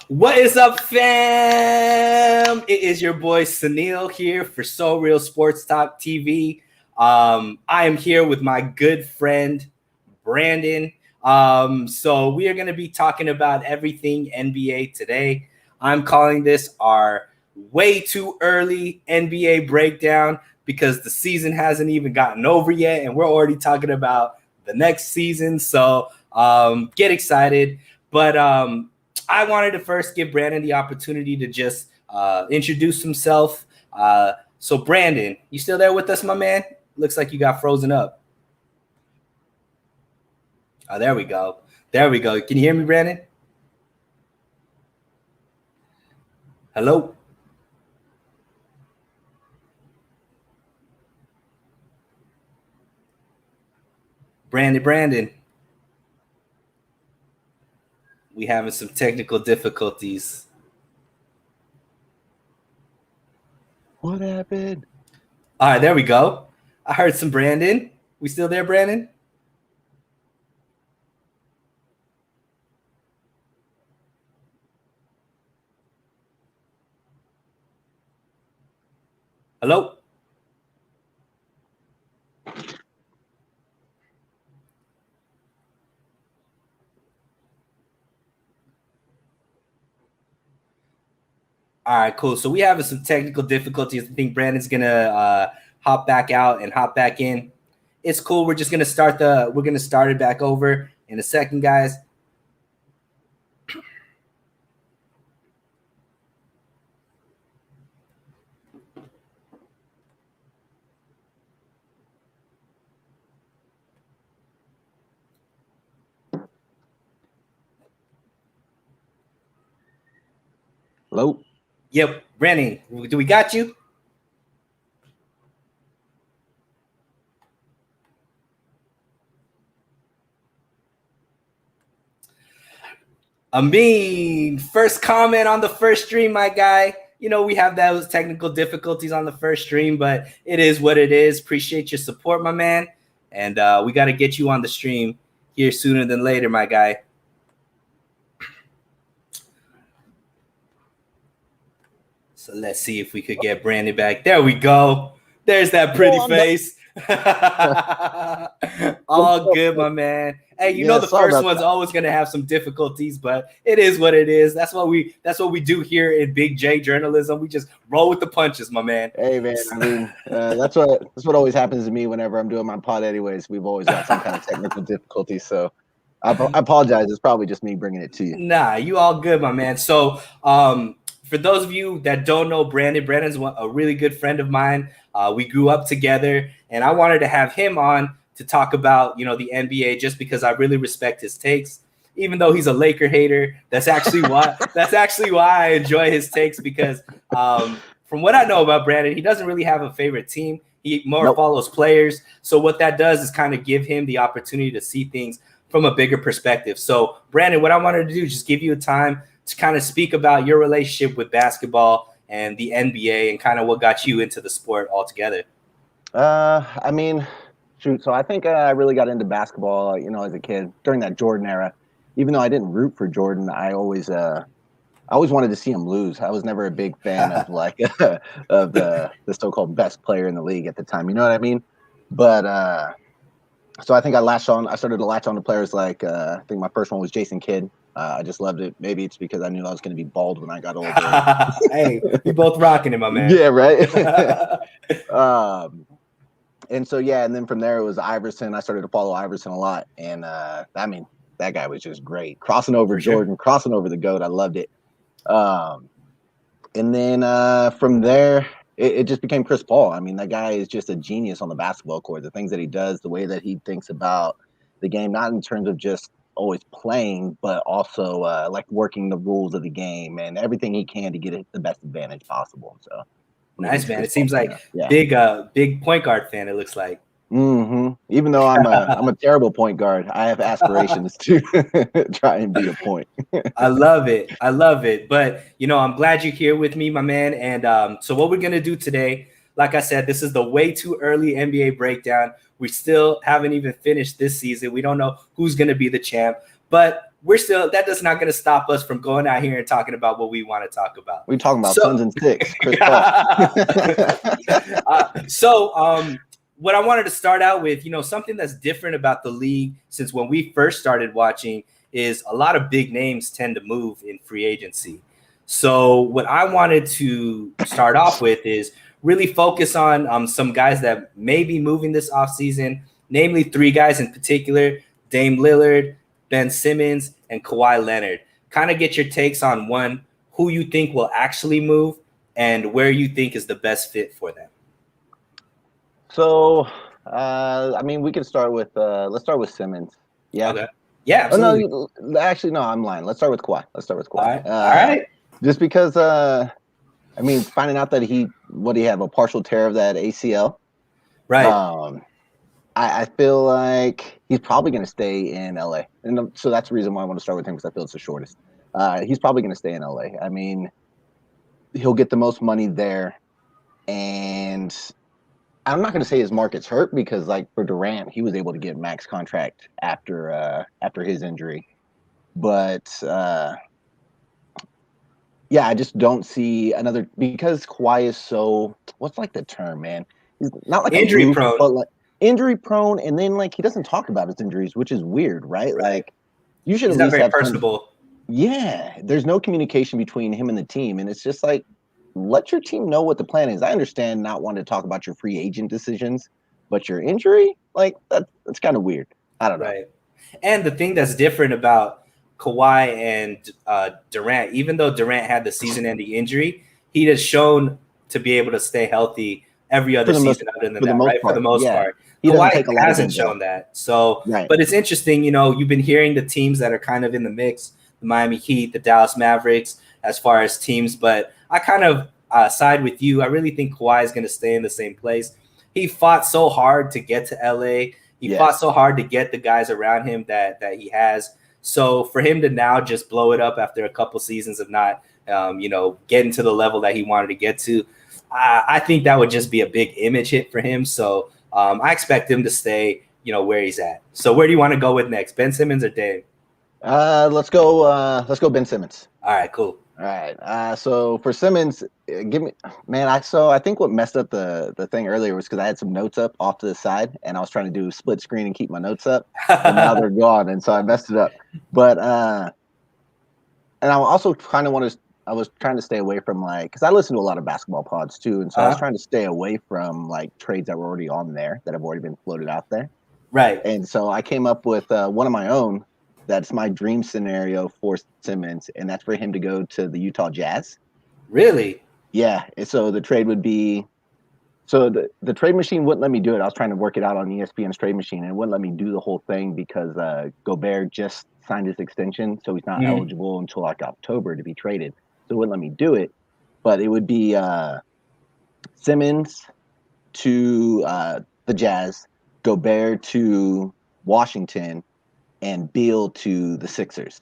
What is up, fam? It is your boy Sunil here for So Real Sports Talk TV. I am here with my good friend Branden. So we are going to be talking about everything NBA today. I'm calling this our way too early NBA breakdown because the season hasn't even gotten over yet, and we're already talking about the next season. So get excited. But I wanted to first give Branden the opportunity to just introduce himself. So Branden, you still there with us, my man? Looks like you got frozen up. Oh, there we go. There we go. Can you hear me, Branden? Hello? Branden. We having some technical difficulties. What happened? All right, there we go. I heard some Branden. We still there, Branden? Hello? All right, cool. So we having some technical difficulties. I think Branden's gonna hop back out and hop back in. It's cool. We're just gonna start it back over in a second, guys. Hello? Yep, Branden, do we got you? First comment on the first stream, my guy. You know, we have those technical difficulties on the first stream, but it is what it is. Appreciate your support, my man. And we got to get you on the stream here sooner than later, my guy. So let's see if we could get Branden back. There we go. There's that pretty face. All good, my man. Hey, you know the first one's always going to have some difficulties, but it is what it is. That's what we do here in Big J journalism. We just roll with the punches, my man. Hey, man. I mean, that's what always happens to me whenever I'm doing my pod. Anyways, we've always got some kind of technical difficulty. So I apologize. It's probably just me bringing it to you. Nah, you all good, my man. So for those of you that don't know Branden's a really good friend of mine. We grew up together, and I wanted to have him on to talk about, you know, the NBA just because I really respect his takes. Even though he's a Laker hater, that's actually why I enjoy his takes because from what I know about Branden, he doesn't really have a favorite team. He more follows players. So what that does is kind of give him the opportunity to see things from a bigger perspective. So Branden, what I wanted to do is just give you a time to kind of speak about your relationship with basketball and the NBA and kind of what got you into the sport altogether. I mean, shoot. So I think I really got into basketball, you know, as a kid during that Jordan era. Even though I didn't root for Jordan, I always wanted to see him lose. I was never a big fan of like of the so-called best player in the league at the time. You know what I mean? But so I think I started to latch on to players like I think my first one was Jason Kidd. I just loved it. Maybe it's because I knew I was going to be bald when I got older. Hey, we both rocking it, my man. Yeah, right. And so yeah, and then from there it was Iverson. I started to follow Iverson a lot, and I mean that guy was just great, crossing over Jordan, crossing over the GOAT. I loved it. And then from there, it just became Chris Paul. I mean, that guy is just a genius on the basketball court. The things that he does, the way that he thinks about the game, not in terms of just always playing, but also like working the rules of the game and everything he can to get it the best advantage possible. So nice, man. It seems like big point guard fan. It looks like. Mm-hmm. Even though I'm a terrible point guard, I have aspirations to try and be a point. I love it. But you know, I'm glad you're here with me, my man. And so what we're gonna do today, like I said, this is the way too early NBA breakdown. We still haven't even finished this season. We don't know who's gonna be the champ, but that does not going to stop us from going out here and talking about what we want to talk about. We're talking about Suns and Six, Chris Paul. What I wanted to start out with, something that's different about the league since when we first started watching is a lot of big names tend to move in free agency. So what I wanted to start off with is really focus on some guys that may be moving this offseason, namely 3 guys in particular, Dame Lillard, Ben Simmons, and Kawhi Leonard. Kind of get your takes on one, who you think will actually move and where you think is the best fit for them. So, we could start with let's start with Simmons. Yeah. Okay. Yeah, absolutely. Oh, no, actually, no, I'm lying. Let's start with Kawhi. All right. Just because, finding out that he have a partial tear of that ACL. Right. I feel like he's probably going to stay in LA. And so that's the reason why I want to start with him, because I feel it's the shortest. He's probably going to stay in LA. I mean, he'll get the most money there. And I'm not going to say his market's hurt, because like for Durant, he was able to get max contract after his injury. But I just don't see another, because Kawhi is so, what's like the term, man? He's not like injury prone, but like injury prone, and then like he doesn't talk about his injuries, which is weird, right? Like you should He's at least not very have personable. There's no communication between him and the team, and it's just like, let your team know what the plan is. I understand not wanting to talk about your free agent decisions, but your injury, like that's kind of weird. I don't know. Right. And the thing that's different about Kawhi and Durant, even though Durant had the season-ending injury, he has shown to be able to stay healthy every other season other than that, right? For the most part. Kawhi hasn't shown that. So, But it's interesting, you've been hearing the teams that are kind of in the mix, the Miami Heat, the Dallas Mavericks, as far as teams. But I kind of side with you. I really think Kawhi is going to stay in the same place. He fought so hard to get to LA. He fought so hard to get the guys around him that he has. So for him to now just blow it up after a couple seasons of not, getting to the level that he wanted to get to, I think that would just be a big image hit for him. So I expect him to stay, where he's at. So where do you want to go with next, Ben Simmons or Dame? Let's go Ben Simmons. All right, cool. All right. So for Simmons, I think what messed up the thing earlier was because I had some notes up off to the side, and I was trying to do split screen and keep my notes up, and now they're gone, and so I messed it up. But and I also kind of I was trying to stay away from because I listen to a lot of basketball pods too, and so I was trying to stay away from like trades that were already on there, that have already been floated out there. Right. And so I came up with one of my own. That's my dream scenario for Simmons, and that's for him to go to the Utah Jazz. Really? Yeah. And so the trade would be, the trade machine wouldn't let me do it. I was trying to work it out on ESPN's trade machine, and it wouldn't let me do the whole thing because Gobert just signed his extension, so he's not eligible until like October to be traded. So it wouldn't let me do it. But it would be Simmons to the Jazz, Gobert to Washington, and Beal to the Sixers,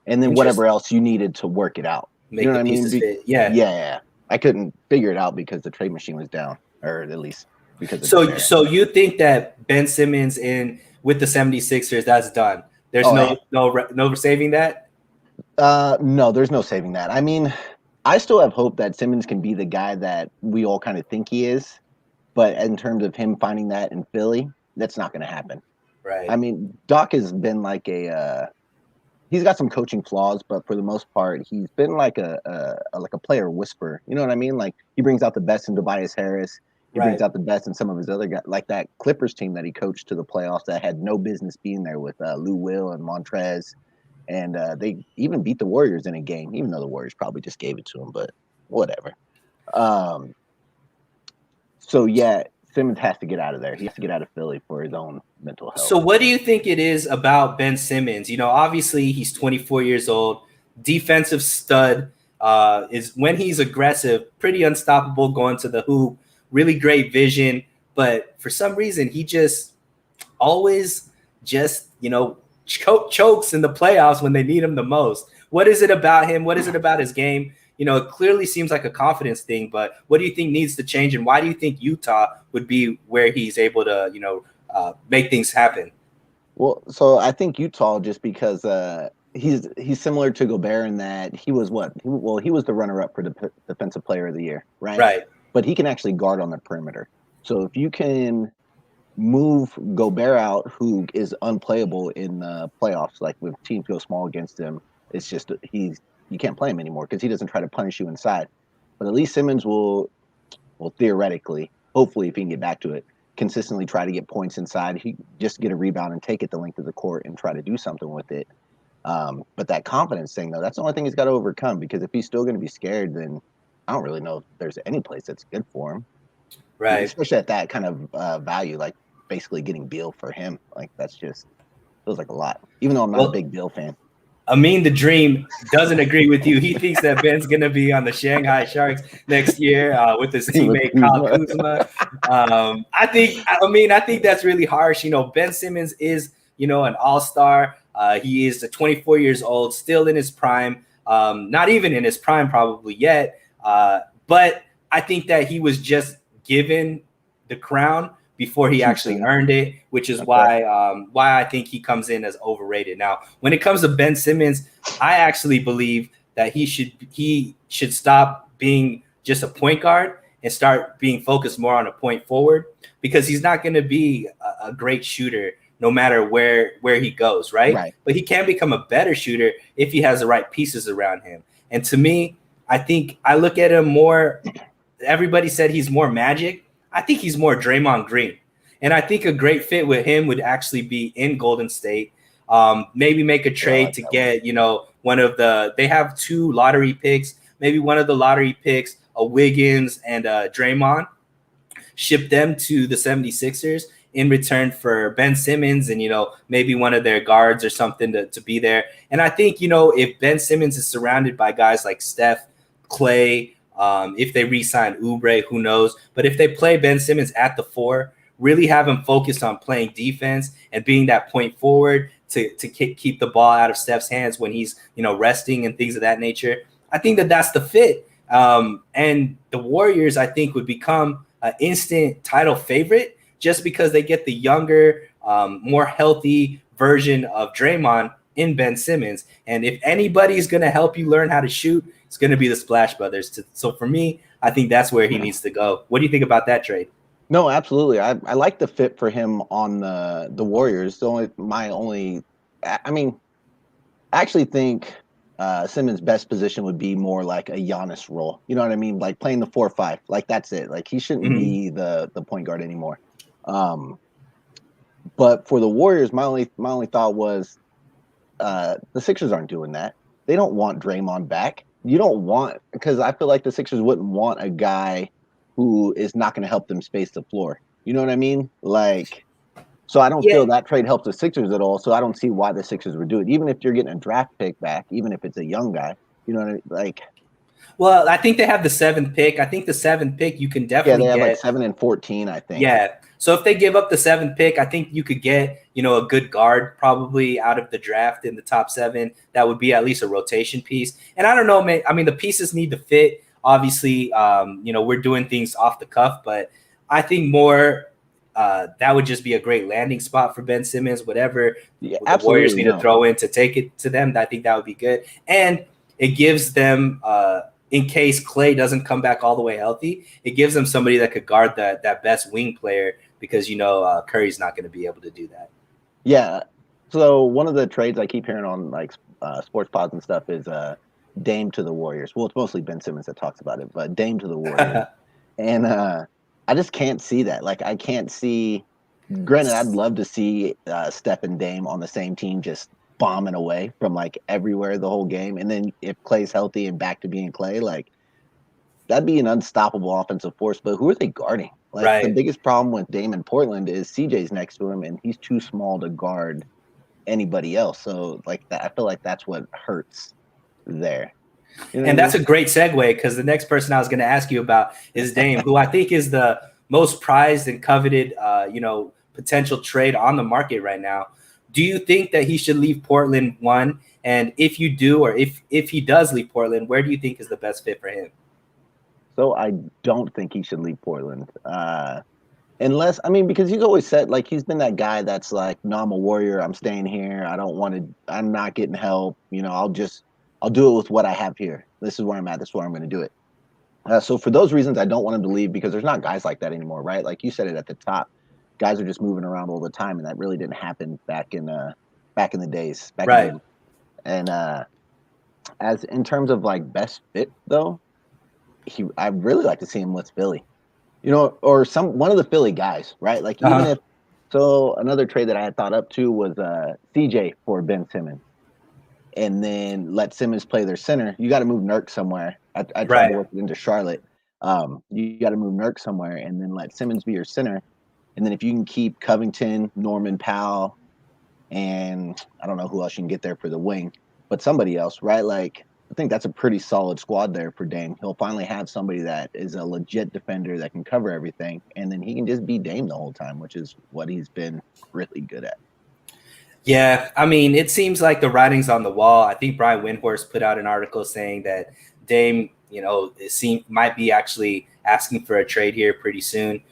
and then whatever else you needed to work it out. Make the pieces fit. Yeah. Yeah. I couldn't figure it out because the trade machine was down, or at least because of So you think that Ben Simmons with the 76ers, that's done? There's no saving that? No, there's no saving that. I mean, I still have hope that Simmons can be the guy that we all kind of think he is, but in terms of him finding that in Philly, that's not going to happen. Right. I mean, Doc has been like he's got some coaching flaws, but for the most part, he's been like a player whisperer. You know what I mean? Like he brings out the best in Tobias Harris. He brings out the best in some of his other guys, like that Clippers team that he coached to the playoffs that had no business being there with Lou Will and Montrez. And they even beat the Warriors in a game, even though the Warriors probably just gave it to him, but whatever. Simmons has to get out of there. He has to get out of Philly for his own mental health. So what do you think it is about Ben Simmons? Obviously he's 24 years old, defensive stud, is when he's aggressive, pretty unstoppable going to the hoop, really great vision. But for some reason, he just always chokes in the playoffs when they need him the most. What is it about him? What is it about his game? It clearly seems like a confidence thing, but what do you think needs to change? And why do you think Utah would be where he's able to, make things happen? Well, so I think Utah, just because he's similar to Gobert in that he was he was the runner-up for the defensive player of the year, right? Right. But he can actually guard on the perimeter. So if you can move Gobert out, who is unplayable in the playoffs, like when teams go small against him, it's just you can't play him anymore because he doesn't try to punish you inside. But at least Simmons will theoretically, hopefully, if he can get back to it, consistently try to get points inside. He just get a rebound and take it the length of the court and try to do something with it. But that confidence thing, though, that's the only thing he's got to overcome, because if he's still going to be scared, then I don't really know if there's any place that's good for him. Right. Especially at that kind of value, like basically getting Beal for him. Like, that's just feels like a lot, even though I'm not a big Beal fan. Amin the Dream doesn't agree with you. He thinks that Ben's going to be on the Shanghai Sharks next year with his teammate Kyle Kuzma. I think that's really harsh. Ben Simmons is, an all-star. He is 24 years old, still in his prime. Not even in his prime probably yet. But I think that he was just given the crown before he actually earned it, which is why I think he comes in as overrated. Now, when it comes to Ben Simmons, I actually believe that he should stop being just a point guard and start being focused more on a point forward, because he's not going to be a great shooter no matter where he goes, right? But he can become a better shooter if he has the right pieces around him. And to me, I think I look at him more. Everybody said he's more Magic. I think he's more Draymond Green. And I think a great fit with him would actually be in Golden State. Maybe make a trade to get, they have 2 lottery picks, maybe one of the lottery picks, a Wiggins and a Draymond, ship them to the 76ers in return for Ben Simmons and, maybe one of their guards or something to be there. And I think, if Ben Simmons is surrounded by guys like Steph, Clay, if they re-sign Oubre, who knows? But if they play Ben Simmons at the 4, really have him focused on playing defense and being that point forward to keep the ball out of Steph's hands when he's, resting and things of that nature, I think that's the fit. And the Warriors, I think, would become an instant title favorite just because they get the younger, more healthy version of Draymond in Ben Simmons. And if anybody's going to help you learn how to shoot, it's going to be the Splash Brothers. So for me, I think that's where he needs to go. What do you think about that trade? No, absolutely. I like the fit for him on the Warriors. I actually think Simmons' best position would be more like a Giannis role. You know what I mean? Like playing the 4-5. Like that's it. Like he shouldn't be the point guard anymore. But for the Warriors, my only thought was the Sixers aren't doing that. They don't want Draymond back. Because I feel like the Sixers wouldn't want a guy who is not going to help them space the floor. You know what I mean? Like, so I don't feel that trade helps the Sixers at all. So I don't see why the Sixers would do it. Even if you're getting a draft pick back, even if it's a young guy, you know what I mean? Like, well, I think they have the 7th pick. I think the 7th pick you can definitely they have get. like 7 and 14, I think. Yeah. So if they give up the 7th pick, I think you could get, a good guard probably out of the draft in the top 7. That would be at least a rotation piece. And I don't know, man. I mean, the pieces need to fit. Obviously, we're doing things off the cuff, but I think more that would just be a great landing spot for Ben Simmons. Whatever the Warriors need to throw in to take it to them, I think that would be good. And it gives them, in case Clay doesn't come back all the way healthy, it gives them somebody that could guard that best wing player, because Curry's not going to be able to do that. Yeah. So one of the trades I keep hearing on like sports pods and stuff is Dame to the Warriors. Well, it's mostly Ben Simmons that talks about it, but Dame to the Warriors. And I just can't see that. Like, I can't see. Granted, I'd love to see Steph and Dame on the same team, just bombing away from like everywhere the whole game. And then if Clay's healthy and back to being Clay, like that'd be an unstoppable offensive force. But who are they guarding? Like the biggest problem with Dame in Portland is CJ's next to him, and he's too small to guard anybody else. So like that, I feel like that's what hurts there. And that's a great segue, because the next person I was going to ask you about is Dame, who I think is the most prized and coveted, potential trade on the market right now. Do you think that he should leave Portland, one? And if you do, or if he does leave Portland, where do you think is the best fit for him? So I don't think he should leave Portland. Unless, I mean, because he's always said, like, he's been that guy that's like, no, I'm a warrior. I'm staying here. I don't want to, I'm not getting help. I'll do it with what I have here. This is where I'm at. This is where I'm going to do it. So for those reasons, I don't want him to leave because there's not guys like that anymore, right? Like you said it at the top, guys are just moving around all the time, and that really didn't happen back in the days, Right. As in terms of like best fit though, I'd really like to see him with Philly, or one of the Philly guys, right? Like even if so, another trade that I had thought up too was CJ for Ben Simmons, and then let Simmons play their center. You got to move Nurk somewhere. I tried to work it into Charlotte. You got to move Nurk somewhere, and then let Simmons be your center. And then if you can keep Covington, Norman Powell, and I don't know who else you can get there for the wing, but somebody else, right? Like I think that's a pretty solid squad there for Dame. He'll finally have somebody that is a legit defender that can cover everything, and then he can just be Dame the whole time, which is what he's been really good at. Yeah, I mean, it seems like the writing's on the wall. I think Brian Windhorst put out an article saying that Dame, might be actually asking for a trade here pretty soon.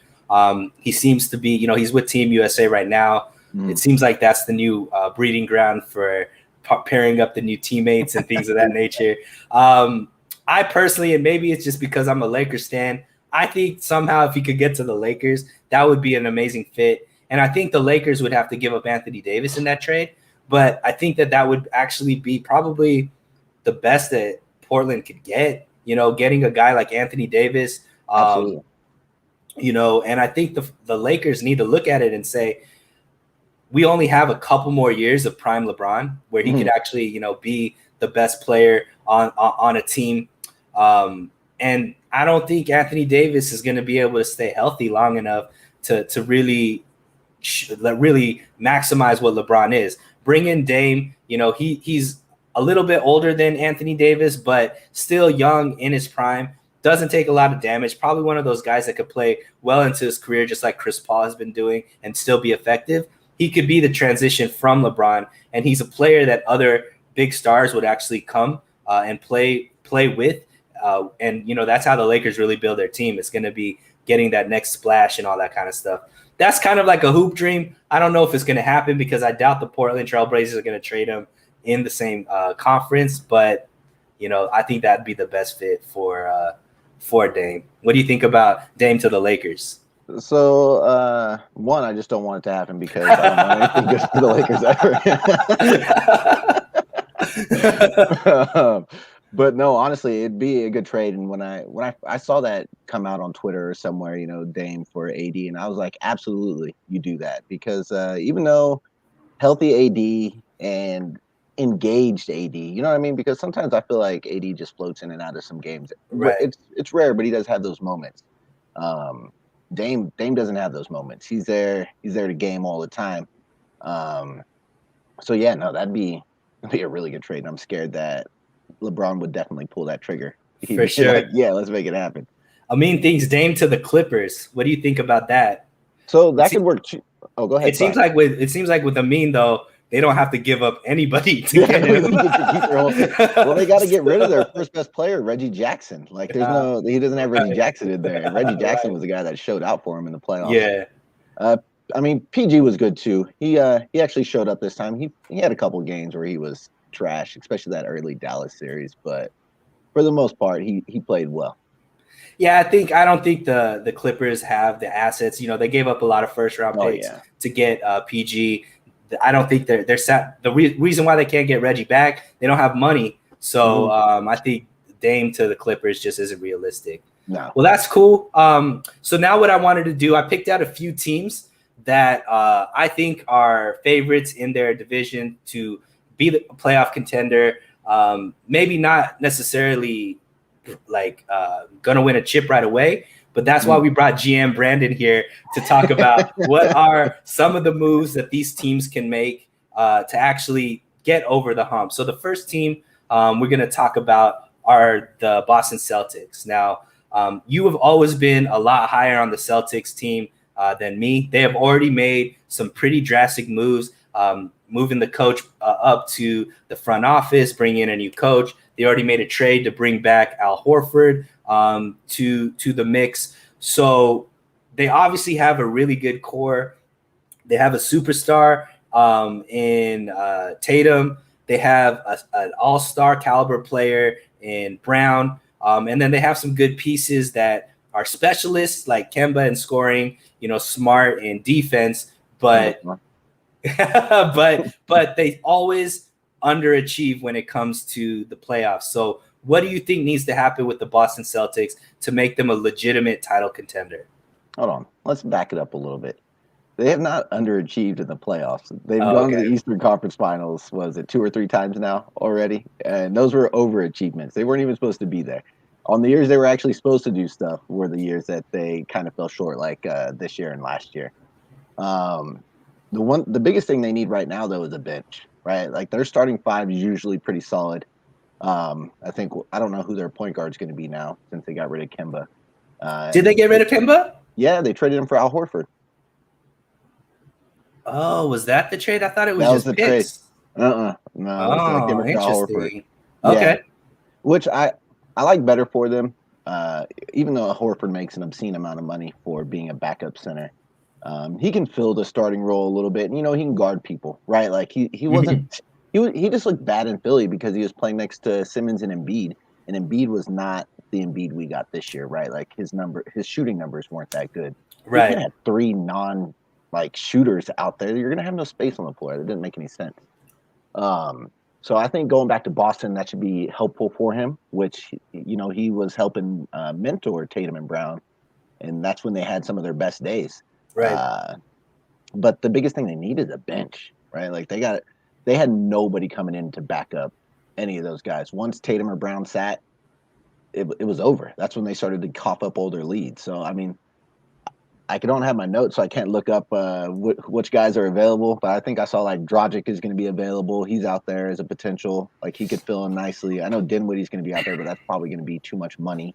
He seems to be, he's with Team USA right now. It seems like that's the new breeding ground for pairing up the new teammates and things of that nature. I personally, and maybe it's just because I'm a Lakers fan, I think somehow if he could get to the Lakers, that would be an amazing fit. And I think the Lakers would have to give up Anthony Davis in that trade. But I think that would actually be probably the best that Portland could get, getting a guy like Anthony Davis. Absolutely. And I think the Lakers need to look at it and say, we only have a couple more years of prime LeBron where he could actually, be the best player on a team. And I don't think Anthony Davis is going to be able to stay healthy long enough to really maximize what LeBron is. Bring in Dame. He's a little bit older than Anthony Davis, but still young in his prime. Doesn't take a lot of damage. Probably one of those guys that could play well into his career, just like Chris Paul has been doing, and still be effective. He could be the transition from LeBron, and he's a player that other big stars would actually come and play with. And that's how the Lakers really build their team. It's going to be getting that next splash and all that kind of stuff. That's kind of like a hoop dream. I don't know if it's going to happen because I doubt the Portland Trailblazers are going to trade him in the same conference. But, I think that'd be the best fit for Dame. What do you think about Dame to the Lakers? So, one, I just don't want it to happen because I don't want anything good for the Lakers ever. But no, honestly, it'd be a good trade. And when I saw that come out on Twitter or somewhere, Dame for AD, and I was like, absolutely, you do that because even though healthy AD and engaged AD, you know what I mean? Because sometimes I feel like AD just floats in and out of some games. Right. It's rare, but he does have those moments. Dame doesn't have those moments. He's there to game all the time. So yeah, no, that'd be a really good trade. And I'm scared that LeBron would definitely pull that trigger. For sure. Like, yeah, let's make it happen. Things Dame to the Clippers. What do you think about that? So that could work too. Oh, go ahead. It seems like with Amin though, they don't have to give up anybody to get him. Well, they got to get rid of their first best player, Reggie Jackson. Like, he doesn't have Reggie Jackson in there. And Reggie Jackson was the guy that showed out for him in the playoffs. Yeah. PG was good too. He actually showed up this time. He had a couple games where he was trash, especially that early Dallas series. But for the most part, he played well. Yeah, I don't think the Clippers have the assets. They gave up a lot of first round picks to get PG. I don't think they're set. The reason why they can't get Reggie back, they don't have money. So I think Dame to the Clippers just isn't realistic. No. Well, that's cool. So now what I wanted to do, I picked out a few teams that I think are favorites in their division to be the playoff contender. Maybe not necessarily like gonna win a chip right away, but that's why we brought GM Branden here to talk about what are some of the moves that these teams can make to actually get over the hump. So the first team we're going to talk about are the Boston Celtics. Now, you have always been a lot higher on the Celtics team than me. They have already made some pretty drastic moves, moving the coach up to the front office, bringing in a new coach. They already made a trade to bring back Al Horford to the mix. So they obviously have a really good core. They have a superstar in Tatum. They have an all-star caliber player in Brown. And then they have some good pieces that are specialists like Kemba in scoring, Smart in defense. But but they always underachieve when it comes to the playoffs. So what do you think needs to happen with the Boston Celtics to make them a legitimate title contender? Hold on. Let's back it up a little bit. They have not underachieved in the playoffs. They've gone to the Eastern Conference Finals, was it 2 or 3 times now already? And those were overachievements. They weren't even supposed to be there. On the years they were actually supposed to do stuff were the years that they kind of fell short, like this year and last year. The biggest thing they need right now, though, is a bench, right? Like their starting 5 is usually pretty solid. I don't know who their point guard is going to be now since they got rid of Kemba. Did they get rid of Kemba? Yeah, they traded him for Al Horford. Oh, was that the trade? I thought it was just the picks. Trade. No. Oh, interesting. Yeah. Okay. Which I like better for them, even though Horford makes an obscene amount of money for being a backup center. He can fill the starting role a little bit. And, he can guard people, right? Like he wasn't he just looked bad in Philly because he was playing next to Simmons and Embiid, and Embiid was not the Embiid we got this year, right? Like his shooting numbers weren't that good. Right. You can't have 3 shooters out there. You're gonna have no space on the floor. That didn't make any sense. So I think going back to Boston, that should be helpful for him, which, he was helping mentor Tatum and Brown, and that's when they had some of their best days. Right. But the biggest thing they need is a bench, right? Like they had nobody coming in to back up any of those guys. Once Tatum or Brown sat, it was over. That's when they started to cough up all their leads. So, I mean, I don't have my notes, so I can't look up which guys are available. But I think I saw Dragic is going to be available. He's out there as a potential. He could fill in nicely. I know Dinwiddie's going to be out there, but that's probably going to be too much money.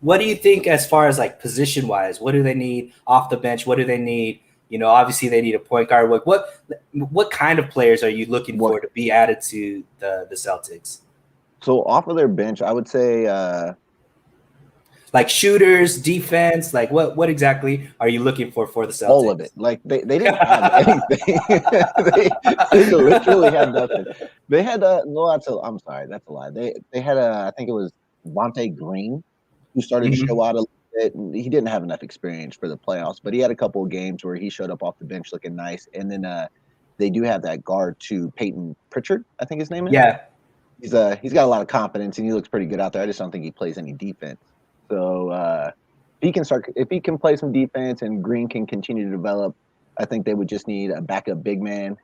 What do you think as far as position wise? What do they need off the bench? What do they need? Obviously they need a point guard. What kind of players are you looking for to be added to the Celtics? So off of their bench, I would say shooters, defense, what exactly are you looking for the Celtics? All of it. They didn't have anything. they literally had nothing. They had I'm sorry, that's a lie. They had I think it was Vontae Green who started to show out a little bit. And he didn't have enough experience for the playoffs, but he had a couple of games where he showed up off the bench looking nice. And then they do have that guard too, Peyton Pritchard, I think his name is. Yeah. He's got a lot of confidence and he looks pretty good out there. I just don't think he plays any defense. So if he can play some defense and Green can continue to develop, I think they would just need a backup big man.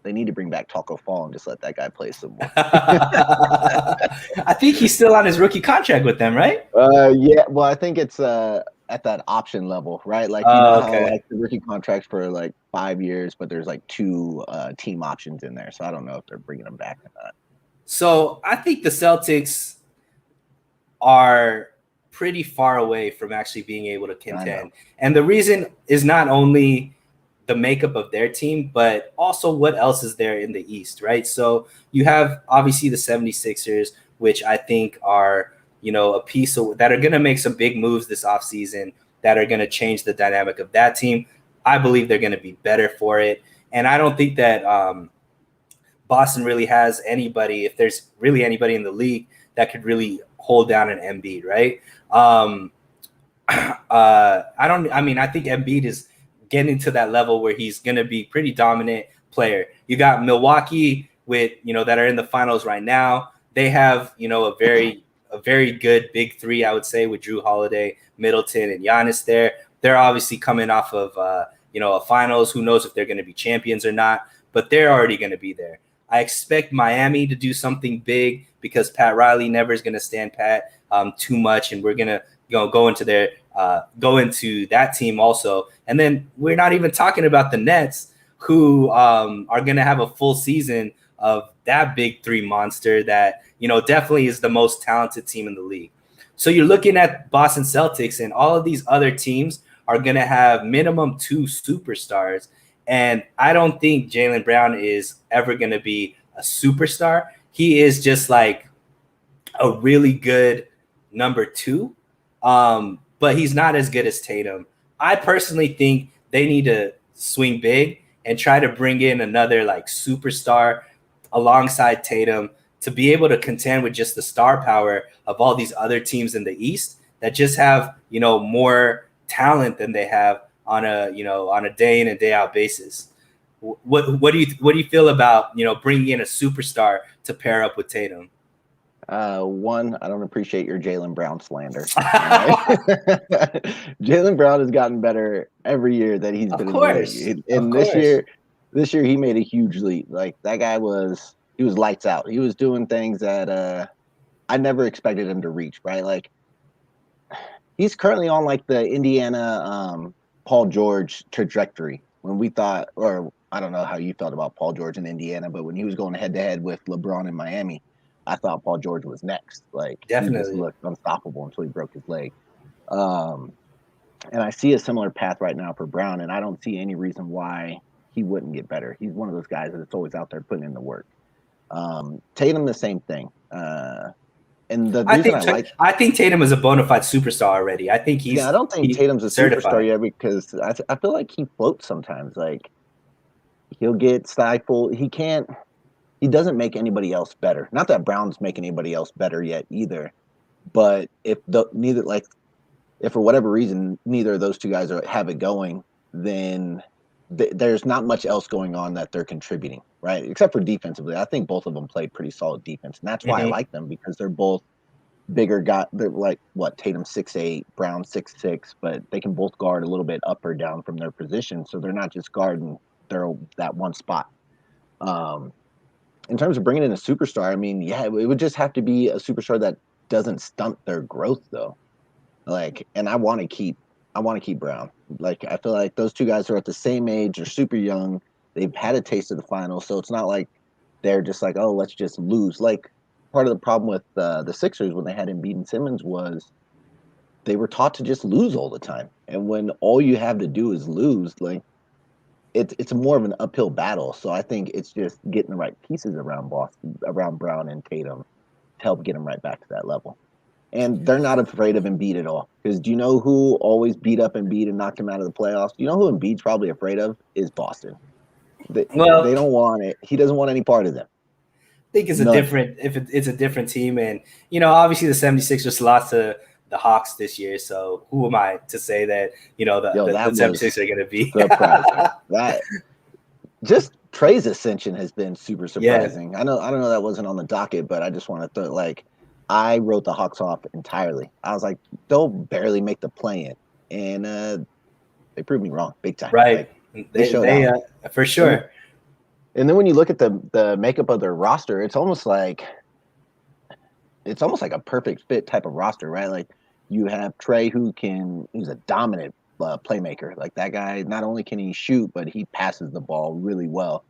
They need to bring back Taco Fall and just let that guy play some more. I think he's still on his rookie contract with them, right? Yeah. Well, I think it's at that option level, right? How the rookie contracts for 5 years, but there's 2 team options in there. So I don't know if they're bringing them back or not. So I think the Celtics are pretty far away from actually being able to contend. And the reason is not only the makeup of their team, but also what else is there in the East, right? So you have obviously the 76ers, which I think are, a piece of that are going to make some big moves this offseason that are going to change the dynamic of that team. I believe they're going to be better for it. And I don't think that Boston really has anybody, if there's really anybody in the league that could really hold down an Embiid, right? I think Embiid is getting to that level where he's going to be pretty dominant player. You got Milwaukee with, that are in the finals right now. They have, a very good big 3, I would say, with Drew Holiday, Middleton, and Giannis there. They're obviously coming off of, a finals. Who knows if they're going to be champions or not, but they're already going to be there. I expect Miami to do something big because Pat Riley never is going to stand pat too much, and we're going to go into that team also. And then we're not even talking about the Nets, who are going to have a full season of that big 3 monster that definitely is the most talented team in the league. So you're looking at Boston Celtics, and all of these other teams are going to have minimum 2 superstars. And I don't think Jaylen Brown is ever going to be a superstar. He is just a really good number 2. But but he's not as good as Tatum. I personally think they need to swing big and try to bring in another like superstar alongside Tatum to be able to contend with just the star power of all these other teams in the East that just have, more talent than they have on a day in and day out basis. What do you feel about, bringing in a superstar to pair up with Tatum? One, I don't appreciate your Jaylen Brown slander. Jaylen Brown has gotten better every year that he's been in the league. And this year he made a huge leap. Like that guy he was lights out. He was doing things that I never expected him to reach, right? Like he's currently on like the Indiana Paul George trajectory. When we thought, or I don't know how you felt about Paul George in Indiana, but when he was going head to head with LeBron in Miami, I thought Paul George was next. Like definitely. He just looked unstoppable until he broke his leg. And I see a similar path right now for Brown, and I don't see any reason why he wouldn't get better. He's one of those guys that's always out there putting in the work. Tatum, the same thing. And the reason I think Tatum is a bona fide superstar already. I think he's. Yeah, I don't think Tatum's a superstar yet because I feel like he floats sometimes. Like he'll get stifled. He doesn't make anybody else better. Not that Brown's making anybody else better yet either. But if for whatever reason neither of those two guys have it going, then there's not much else going on that they're contributing, right? Except for defensively. I think both of them played pretty solid defense. And that's why I like them, because they're both bigger guys. They're like, Tatum 6'8", Brown 6'6", but they can both guard a little bit up or down from their position. So they're not just guarding that one spot. In terms of bringing in a superstar, I mean, yeah, it would just have to be a superstar that doesn't stunt their growth, though. Like, and I want to keep Brown. Like, I feel like those two guys are at the same age, they're super young, they've had a taste of the finals, so it's not like they're just like, oh, let's just lose. Like, part of the problem with the Sixers when they had Embiid and Simmons was they were taught to just lose all the time, and when all you have to do is lose, like, it's more of an uphill battle. So I think it's just getting the right pieces around Brown and Tatum to help get them right back to that level. And they're not afraid of Embiid at all. Because do you know who always beat up Embiid and knocked him out of the playoffs? Do you know who Embiid's probably afraid of? Is Boston. They don't want it. He doesn't want any part of them. I think it's it's a different team. And, obviously the 76ers lost to the Hawks this year, so who am I to say that the 76ers are going to be surprising? That just Trey's ascension has been super surprising. Yeah. I don't know that wasn't on the docket, but I just want to I wrote the Hawks off entirely. I was like, they'll barely make the play-in, and they proved me wrong big time. Right, like, they showed out for sure. And then when you look at the makeup of their roster, it's almost like a perfect fit type of roster, right? Like, you have Trey who's a dominant playmaker. Like, that guy, not only can he shoot, but he passes the ball really well.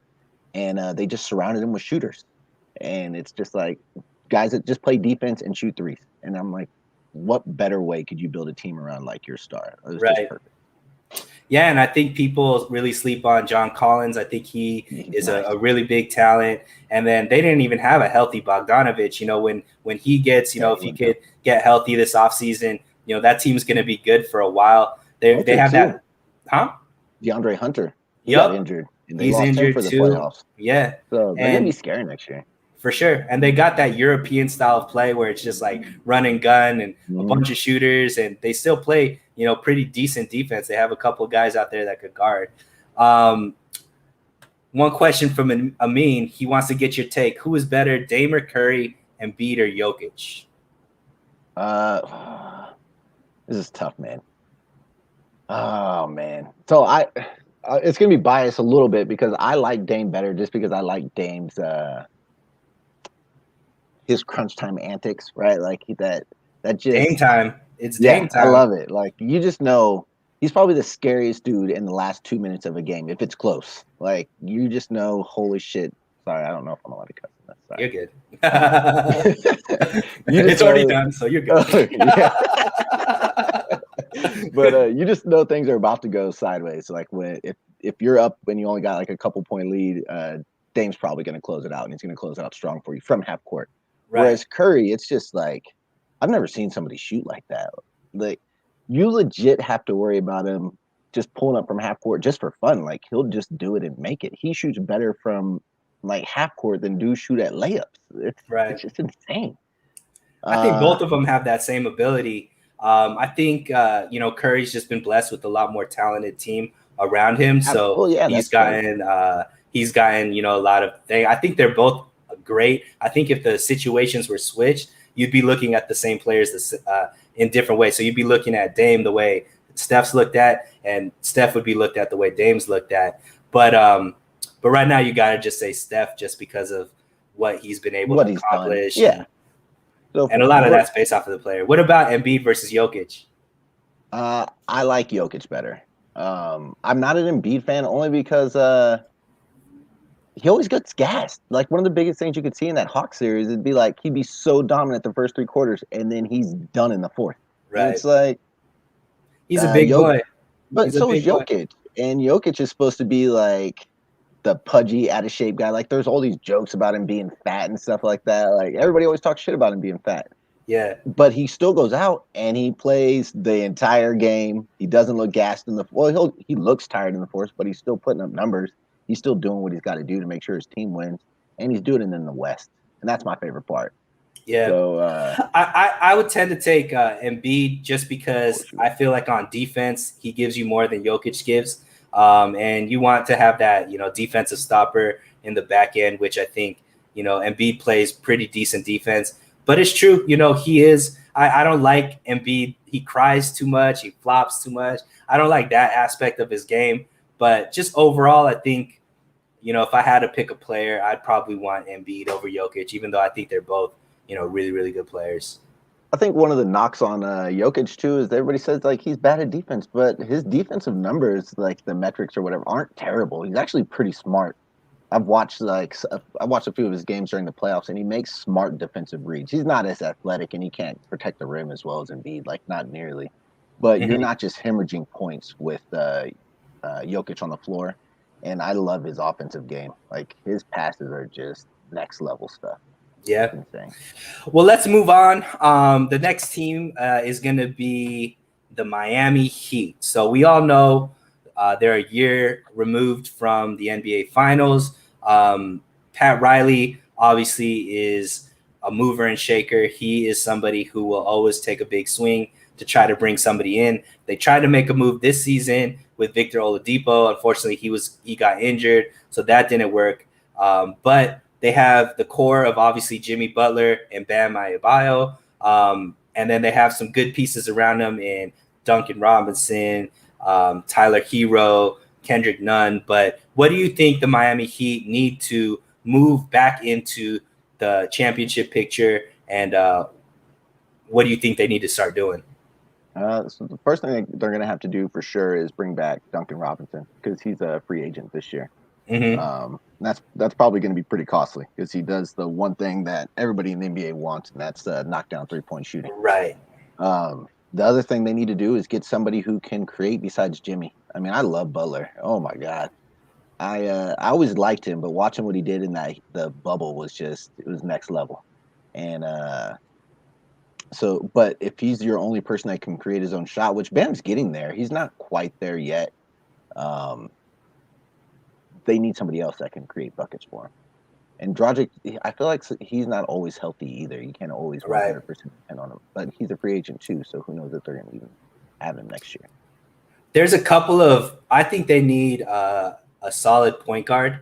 And they just surrounded him with shooters. And it's just like guys that just play defense and shoot threes. And I'm like, what better way could you build a team around like your star? It was just perfect. Yeah, and I think people really sleep on John Collins. I think he is a really big talent. And then they didn't even have a healthy Bogdanovic. When he gets, if he could get healthy this offseason, that team's going to be good for a while. They have that. Huh? DeAndre Hunter. He got injured. And he's injured for the too. Playoffs. Yeah. So they're going to be scary next year. For sure. And they got that European style of play where it's just like run and gun and a bunch of shooters, and they still play, pretty decent defense. They have a couple of guys out there that could guard. One question from Amin. He wants to get your take. Who is better, Dame or Curry, Embiid or Jokic? This is tough, man. Oh, man. So it's going to be biased a little bit because I like Dame better just because I like Dame's his crunch time antics, right? Like that just Dame time. It's Dame time. I love it. Like, you just know he's probably the scariest dude in the last 2 minutes of a game if it's close. Like, you just know, holy shit. Sorry, I don't know if I'm allowed to cuss in this. Sorry. You're good. It's already done, so you're good. But you just know things are about to go sideways. Like, if you're up when you only got like a couple point lead, Dame's probably going to close it out, and he's going to close it out strong for you from half court. Right. Whereas Curry, it's just like, I've never seen somebody shoot like that. Like, you legit have to worry about him just pulling up from half court just for fun. Like, he'll just do it and make it. He shoots better from like half court than dudes shoot at layups. Right. It's just insane. I think both of them have that same ability. I think Curry's just been blessed with a lot more talented team around him, so Well, yeah, he's gotten a lot of things. I think they're both great. I think if the situations were switched, you'd be looking at the same players in different ways. So you'd be looking at Dame the way Steph's looked at, and Steph would be looked at the way Dame's looked at. But right now you got to just say Steph just because of what he's been able to accomplish. Yeah. And a lot of that's based off of the player. What about Embiid versus Jokic? I like Jokic better. I'm not an Embiid fan only because he always gets gassed. Like, one of the biggest things you could see in that Hawks series would be like he'd be so dominant the first 3 quarters, and then he's done in the fourth. Right. And it's like he's a big boy, but so is Jokic, and Jokic is supposed to be like the pudgy, out of shape guy. Like, there's all these jokes about him being fat and stuff like that. Like, everybody always talks shit about him being fat. Yeah. But he still goes out and he plays the entire game. He doesn't look gassed in he looks tired in the fourth, but he's still putting up numbers. He's still doing what he's got to do to make sure his team wins, and he's doing it in the West, and that's my favorite part. Yeah. So I would tend to take Embiid just because I feel like on defense he gives you more than Jokic gives. And you want to have that, defensive stopper in the back end, which I think, Embiid plays pretty decent defense. But it's true, he is. I don't like Embiid. He cries too much. He flops too much. I don't like that aspect of his game. But just overall, I think, if I had to pick a player, I'd probably want Embiid over Jokic, even though I think they're both, really, really good players. I think one of the knocks on Jokic too is everybody says like he's bad at defense, but his defensive numbers, like the metrics or whatever, aren't terrible. He's actually pretty smart. I've watched a few of his games during the playoffs, and he makes smart defensive reads. He's not as athletic, and he can't protect the rim as well as Embiid, like not nearly. But you're not just hemorrhaging points with Jokic on the floor, and I love his offensive game. Like, his passes are just next level stuff. Yeah. Well, let's move on. The next team is going to be the Miami Heat. So we all know they're a year removed from the NBA Finals. Pat Riley obviously is a mover and shaker. He is somebody who will always take a big swing to try to bring somebody in. They tried to make a move this season with Victor Oladipo. Unfortunately, he got injured, so that didn't work. But they have the core of obviously Jimmy Butler and Bam Adebayo. And then they have some good pieces around them in Duncan Robinson, Tyler Herro, Kendrick Nunn. But what do you think the Miami Heat need to move back into the championship picture? And what do you think they need to start doing? So the first thing they're going to have to do for sure is bring back Duncan Robinson, because he's a free agent this year. Mm-hmm. That's probably going to be pretty costly, because he does the one thing that everybody in the NBA wants, and that's knockdown 3-point shooting. Right. The other thing they need to do is get somebody who can create besides Jimmy. I mean, I love Butler. Oh my God. I always liked him, but watching what he did in the bubble was next level. And but if he's your only person that can create his own shot, which Bam's getting there, he's not quite there yet. They need somebody else that can create buckets for him. And Dragic, I feel like he's not always healthy either. You can't always 100% depend on him. But he's a free agent too, so who knows if they're going to even have him next year. There's a couple I think they need a solid point guard.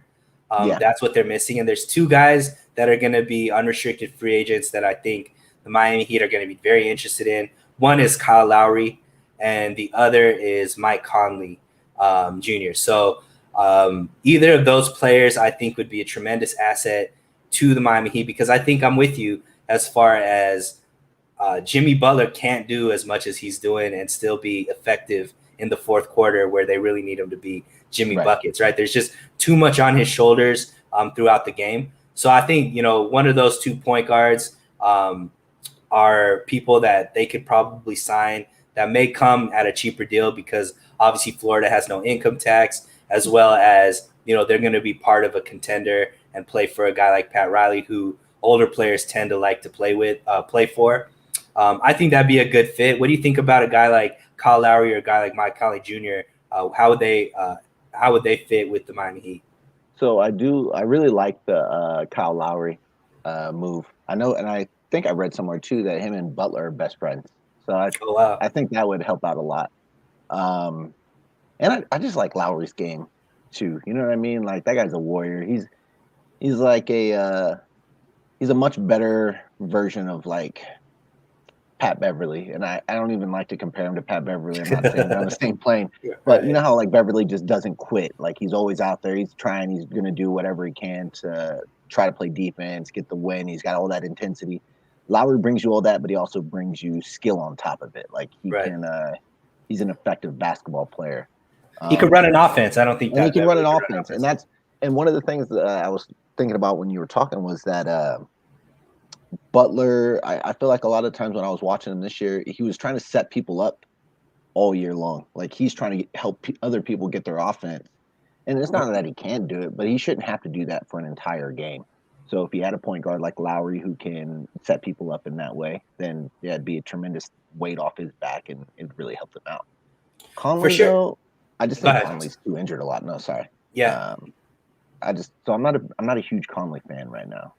That's what they're missing. And there's 2 guys that are going to be unrestricted free agents that I think the Miami Heat are going to be very interested in. One is Kyle Lowry, and the other is Mike Conley Jr. So either of those players I think would be a tremendous asset to the Miami Heat, because I think I'm with you as far as Jimmy Butler can't do as much as he's doing and still be effective in the fourth quarter where they really need him to be Jimmy buckets, right? There's just too much on his shoulders throughout the game. So I think, one of those 2 point guards are people that they could probably sign that may come at a cheaper deal, because obviously Florida has no income tax, as well as, they're going to be part of a contender and play for a guy like Pat Riley, who older players tend to like to play for. I think that'd be a good fit. What do you think about a guy like Kyle Lowry or a guy like Mike Conley Jr.? How would they fit with the Miami Heat? So I really like the Kyle Lowry move. I know, and I think I read somewhere too that him and Butler are best friends. So Oh wow, I think that would help out a lot. Um, and I just like Lowry's game too. You know what I mean? Like that guy's a warrior. He's like he's a much better version of like Pat Beverly, and I don't even like to compare him to Pat Beverly. I'm not saying they're on the same plane, but you right, know how like Beverly just doesn't quit. Like he's always out there. He's trying. He's going to do whatever he can to try to play defense, get the win. He's got all that intensity. Lowry brings you all that, but he also brings you skill on top of it. Like he right. can. He's an effective basketball player. He could run an offense. I don't think And he Pat can run an Beverly could run an offense. And offense. that's one of the things that I was thinking about when you were talking was that Butler. I feel like a lot of times when I was watching him this year, he was trying to set people up all year long. Like he's trying to help other people get their offense. And it's not that he can't do it, but he shouldn't have to do that for an entire game. So if he had a point guard like Lowry who can set people up in that way, then yeah, it'd be a tremendous weight off his back and it'd really help him out. For Conley sure. though, I just Go think ahead. Conley's too injured a lot. No, sorry. Yeah. I'm not a huge Conley fan right now.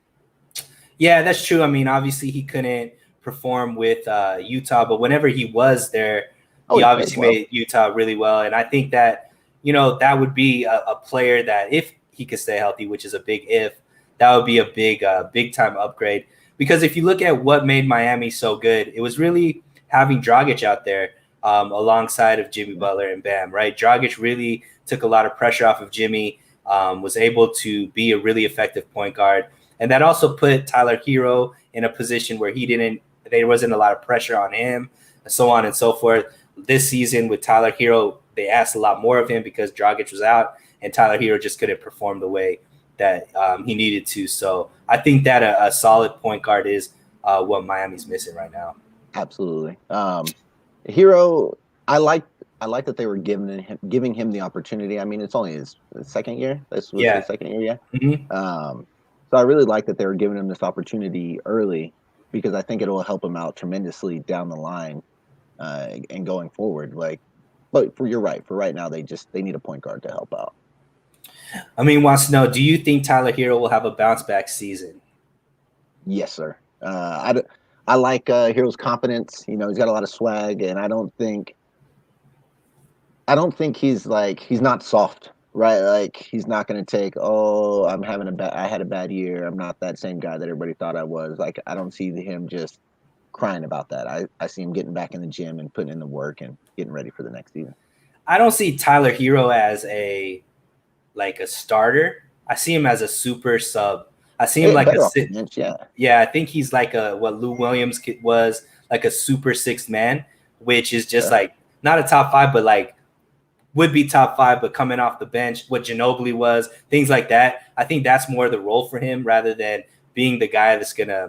Yeah, that's true. I mean, obviously he couldn't perform with Utah, but whenever he was there, Oh, he he played obviously well. made Utah really well. And I think that, that would be a player that if he could stay healthy, which is a big if, that would be a big time upgrade. Because if you look at what made Miami so good, it was really having Dragic out there alongside of Jimmy Butler and Bam, right? Dragic really took a lot of pressure off of Jimmy, was able to be a really effective point guard. And that also put Tyler Herro in a position where there wasn't a lot of pressure on him, and so on and so forth. This season with Tyler Herro, they asked a lot more of him because Dragic was out, and Tyler Herro just couldn't perform the way that he needed to. So I think that a solid point guard is what Miami's missing right now. Absolutely. Hero, I like that they were giving him the opportunity. I mean, it's only his second year. This was his second year, yeah. Mm-hmm. So I really like that they were giving him this opportunity early because I think it will help him out tremendously down the line and going forward. But you're right. For right now, they need a point guard to help out. I mean, wants to know, do you think Tyler Herro will have a bounce back season? Yes, sir. I like Hero's confidence. You know, he's got a lot of swag, and I don't think he's not soft, right? Like he's not going to take, oh, I had a bad year. I'm not that same guy that everybody thought I was. Like I don't see him just crying about that. I see him getting back in the gym and putting in the work and getting ready for the next season. I don't see Tyler Herro as a starter. I see him as a super sub. I see him like a bench, yeah. Yeah, I think he's like what Lou Williams was, like a super sixth man, which is just like not a top five, but like would be top five, but coming off the bench, what Ginobili was, things like that. I think that's more the role for him rather than being the guy that's gonna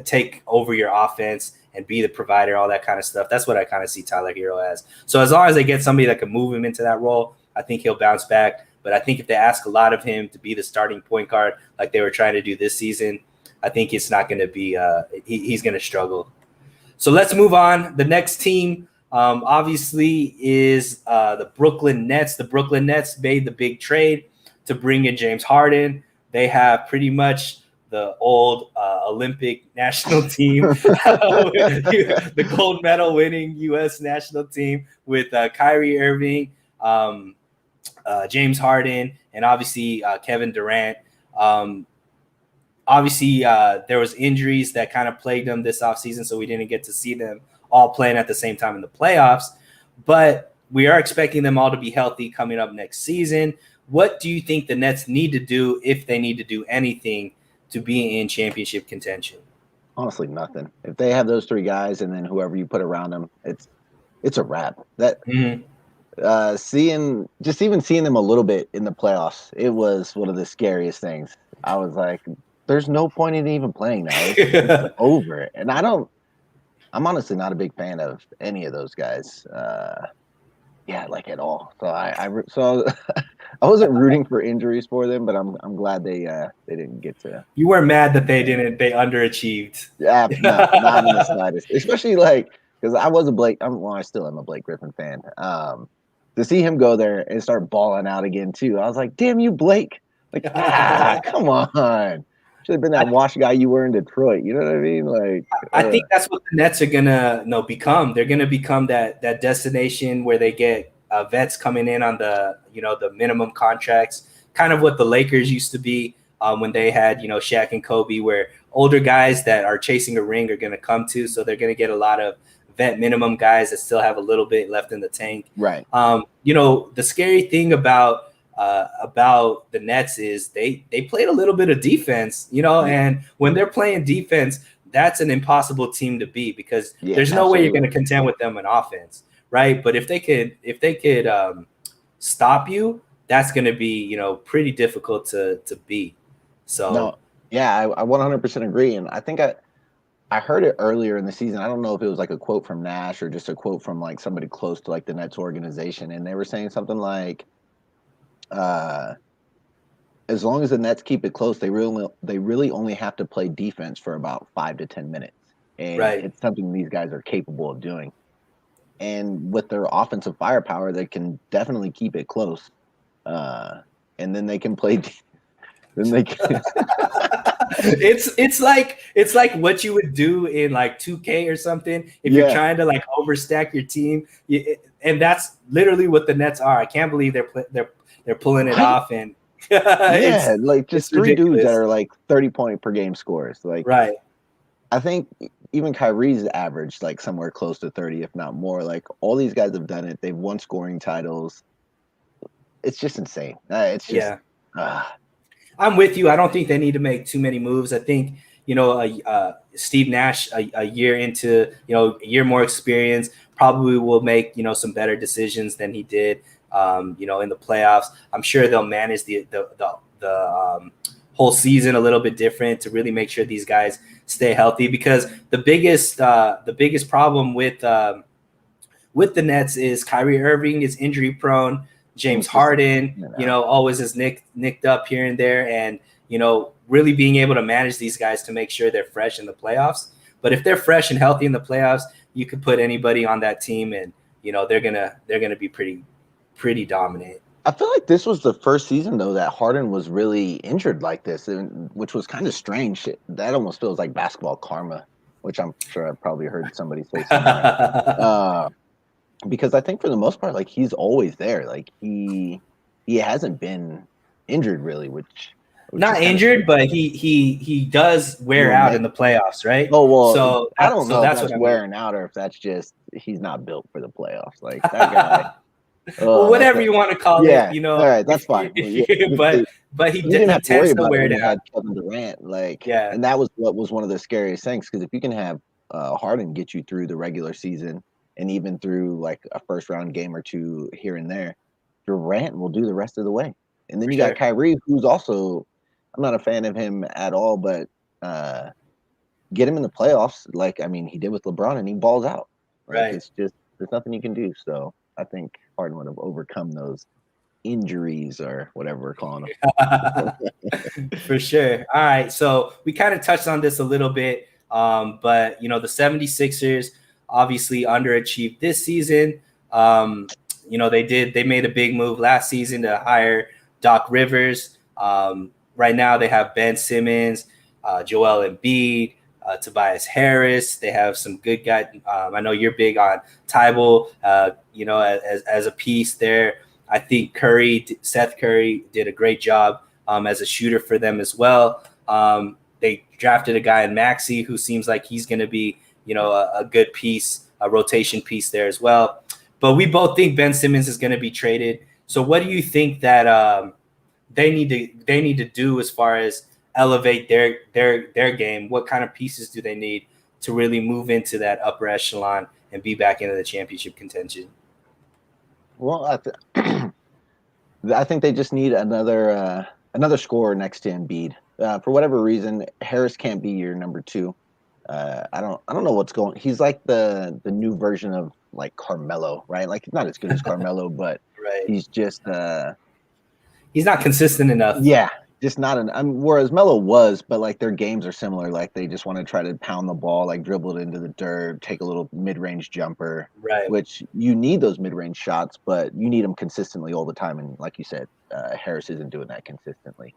take over your offense and be the provider, all that kind of stuff. That's what I kind of see Tyler Herro as. So as long as they get somebody that can move him into that role, I think he'll bounce back. But I think if they ask a lot of him to be the starting point guard like they were trying to do this season, I think it's not going to be he's going to struggle. So let's move on. The next team obviously is the Brooklyn Nets. The Brooklyn Nets made the big trade to bring in James Harden. They have pretty much the old Olympic national team, the gold medal winning U.S. national team with Kyrie Irving, James Harden, and obviously Kevin Durant. Obviously, there was injuries that kind of plagued them this offseason, so we didn't get to see them all playing at the same time in the playoffs. But we are expecting them all to be healthy coming up next season. What do you think the Nets need to do, if they need to do anything, to be in championship contention? Honestly, nothing. If they have those three guys and then whoever you put around them, it's a wrap. That even seeing them a little bit in the playoffs, it was one of the scariest things. I was like, there's no point in even playing now. It's over. And I'm honestly not a big fan of any of those guys. Like at all. So wasn't rooting for injuries for them, but I'm glad they didn't get to. You weren't mad that they underachieved. Yeah, no, not in the slightest. Especially like because I was a Blake. I still am a Blake Griffin fan. To see him go there and start balling out again too, I was like, "Damn you, Blake! Like, come on! Should have been that wash guy you were in Detroit. You know what I mean? Like, I think that's what the Nets are gonna become. They're gonna become that destination where they get vets coming in on the the minimum contracts, kind of what the Lakers used to be when they had Shaq and Kobe, where older guys that are chasing a ring are gonna come to. So they're gonna get a lot of vet minimum guys that still have a little bit left in the tank. right. The scary thing about the Nets is they played a little bit of defense, and when they're playing defense, that's an impossible team to beat because there's no way you're going to contend with them in offense, right? But if they could stop you, that's going to be pretty difficult to beat. So no, yeah, I 100% agree, and I think I heard it earlier in the season. I don't know if it was like a quote from Nash or just a quote from like somebody close to like the Nets organization, and they were saying something like, as long as the Nets keep it close, they really only have to play defense for about 5 to 10 minutes, and it's something these guys are capable of doing. And with their offensive firepower, they can definitely keep it close, and then they can play. Then they can. it's like what you would do in like 2K or something if you're trying to like overstack your team, and that's literally what the Nets are. I can't believe they're pulling it off, and like just three dudes that are like 30-point per game scores. Like, I think even Kyrie's averaged like somewhere close to 30, if not more. Like all these guys have done it. They've won scoring titles. It's just insane. It's just I'm with you. I don't think they need to make too many moves. I think Steve Nash a year into a year more experience probably will make some better decisions than he did in the playoffs. I'm sure they'll manage the whole season a little bit different to really make sure these guys stay healthy, because the biggest problem with the Nets is Kyrie Irving is injury prone. James Harden, always is nicked up here and there, and really being able to manage these guys to make sure they're fresh in the playoffs. But if they're fresh and healthy in the playoffs, you could put anybody on that team, and they're gonna be pretty dominant. I feel like this was the first season though that Harden was really injured like this, which was kind of strange. That almost feels like basketball karma, which I'm sure I've probably heard somebody say somewhere. Because I think for the most part, like he's always there. Like he hasn't been injured really, which not injured, but he does wear out in the playoffs, right? Oh well, so I don't know if that's wearing out or if that's just he's not built for the playoffs. Like that guy. Well, whatever you want to call it, All right, that's fine. but he tends to wear it out. Kevin Durant, and that was what was one of the scariest things, because if you can have Harden get you through the regular season and even through like a first round game or two here and there, Durant will do the rest of the way. And then you got Kyrie, who's also, I'm not a fan of him at all, but get him in the playoffs. Like, I mean, he did with LeBron and he balls out. Like, it's just, there's nothing you can do. So I think Harden would have overcome those injuries or whatever we're calling them. For sure. All right. So we kind of touched on this a little bit, but, the 76ers obviously underachieved this season. They made a big move last season to hire Doc Rivers. Right now they have Ben Simmons, Joel Embiid, Tobias Harris. They have some good guys. I know you're big on Tybal, as a piece there. I think Seth Curry did a great job as a shooter for them as well. They drafted a guy in Maxey who seems like he's going to be, a good piece, a rotation piece there as well. But we both think Ben Simmons is going to be traded. So what do you think that they need to do as far as elevate their game? What kind of pieces do they need to really move into that upper echelon and be back into the championship contention? Well, I think they just need another scorer next to Embiid. For whatever reason, Harris can't be your number two. I don't know what's going. He's like the new version of like Carmelo, right? Like he's not as good as Carmelo, but he's just He's not consistent enough. Yeah, just not an. Whereas Melo was, but like their games are similar. Like they just want to try to pound the ball, like dribble it into the dirt, take a little mid-range jumper. Right. Which you need those mid-range shots, but you need them consistently all the time. And like you said, Harris isn't doing that consistently.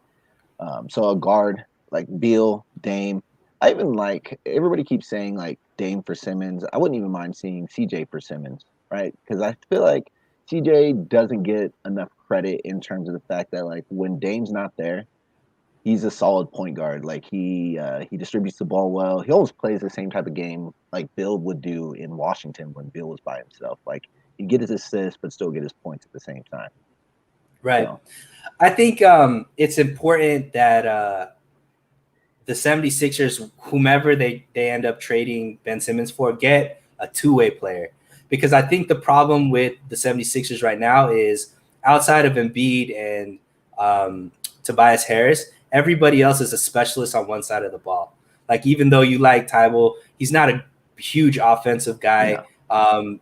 So a guard like Beal, Dame. I even like everybody keeps saying like Dame for Simmons. I wouldn't even mind seeing CJ for Simmons, right? Because I feel like CJ doesn't get enough credit in terms of the fact that like when Dame's not there, he's a solid point guard. Like he distributes the ball well. He always plays the same type of game like Bill would do in Washington when Bill was by himself. Like he'd get his assists but still get his points at the same time. Right. So. I think it's important that the 76ers, whomever they end up trading Ben Simmons for, get a two-way player. Because I think the problem with the 76ers right now is outside of Embiid and Tobias Harris, everybody else is a specialist on one side of the ball. Like, even though you like Tybal, he's not a huge offensive guy.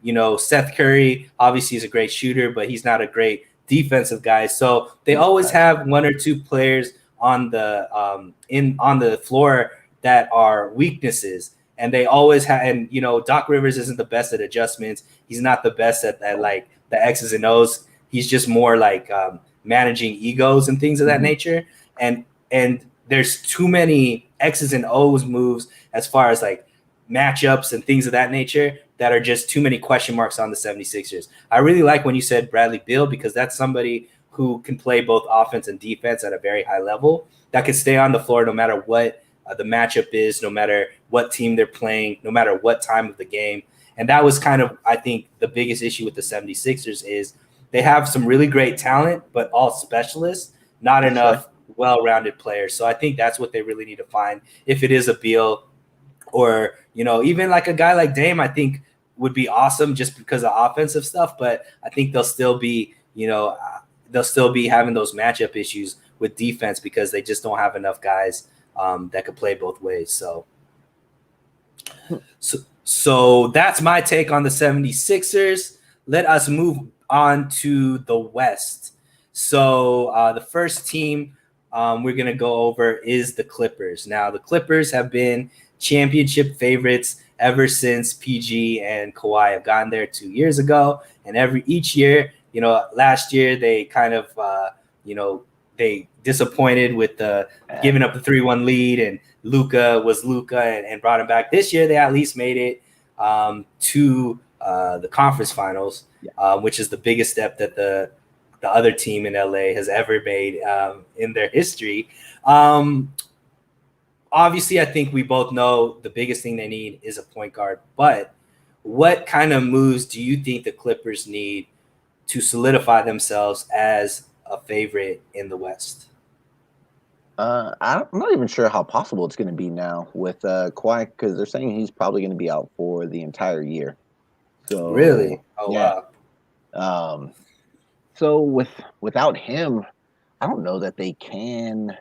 No. Seth Curry, obviously, is a great shooter, but he's not a great defensive guy. So they always have one or two players on the on the floor that are weaknesses. And they always have, and Doc Rivers isn't the best at adjustments. He's not the best at like the X's and O's. He's just more like managing egos and things of that nature. And there's too many X's and O's moves as far as like matchups and things of that nature that are just too many question marks on the 76ers. I really like when you said Bradley Beal, because that's somebody who can play both offense and defense at a very high level, that can stay on the floor no matter what the matchup is, no matter what team they're playing, no matter what time of the game. And that was kind of, I think, the biggest issue with the 76ers is they have some really great talent, but all specialists, not enough well-rounded players. So I think that's what they really need to find. If it is a Beal or, even like a guy like Dame, I think would be awesome just because of offensive stuff. But I think they'll still be, having those matchup issues with defense because they just don't have enough guys that could play both ways. So that's my take on the 76ers. Let us move on to the West. So the first team we're going to go over is the Clippers. Now, the Clippers have been championship favorites ever since PG and Kawhi have gotten there 2 years ago. And each year, last year they kind of, they disappointed with the giving up the 3-1 lead, and Luka was Luka and brought him back. This year they at least made it to the conference finals, which is the biggest step that the other team in LA has ever made in their history. Obviously, I think we both know the biggest thing they need is a point guard. But what kind of moves do you think the Clippers need to solidify themselves as a favorite in the West? I'm not even sure how possible it's going to be now with Kawhi, because they're saying he's probably going to be out for the entire year. So really? Oh, yeah. Wow. So without him, I don't know that they can.